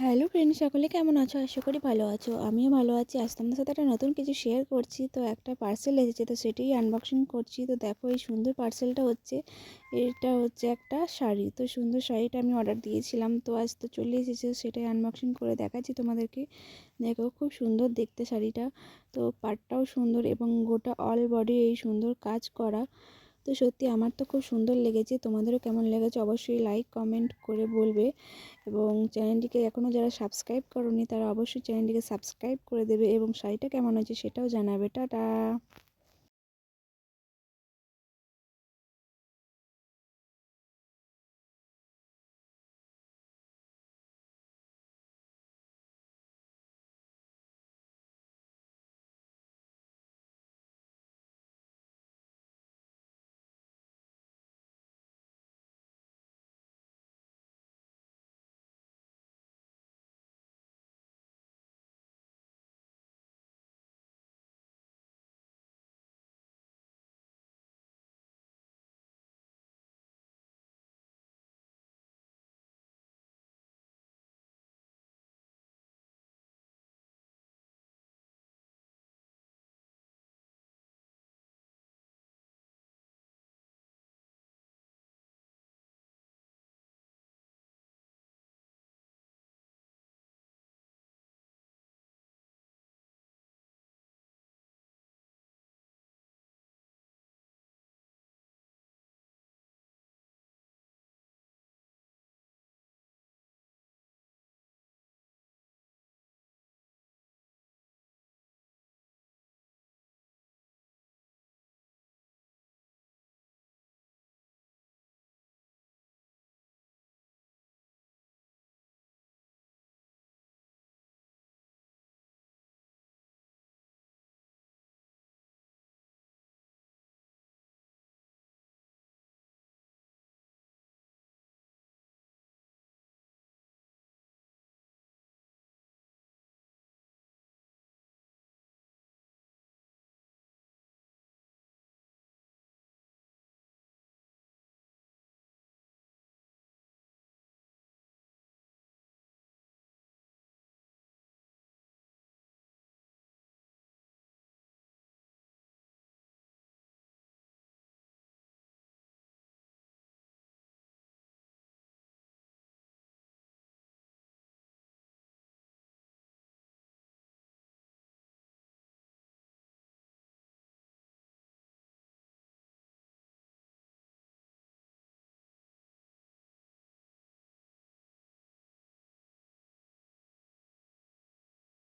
Hello friend, সকলে কেমন আছো? আশা করি ভালো আছো। আমিও ভালো আছি। আজ তোমাদের সাথে একটা নতুন কিছু শেয়ার করছি। তো একটা পার্সেল এসেছে, তো সেটাই আনবক্সিং করছি। তো দেখো এই সুন্দর পার্সেলটা হচ্ছে, এটা হচ্ছে একটা শাড়ি। তো সুন্দর শাড়িটা আমি অর্ডার দিয়েছিলাম, তো আজ তো চলে এসেছে। সেটাই আনবক্সিং করে দেখাচ্ছি তোমাদেরকে। দেখো খুব সুন্দর দেখতে শাড়িটা। তো পাড়টাও সুন্দর এবং গোটা অল বডি এই সুন্দর কাজ করা। তো সত্যি আমার তো খুব সুন্দর লেগেছে। তোমাদেরও কেমন লেগেছে অবশ্যই লাইক কমেন্ট করে বলবে। এবং চ্যানেলটিকে এখনও যারা সাবস্ক্রাইব করোনি তারা অবশ্যই চ্যানেলটিকে সাবস্ক্রাইব করে দেবে এবং শাড়িটা কেমন হয়েছে সেটাও জানাবে। টাটা।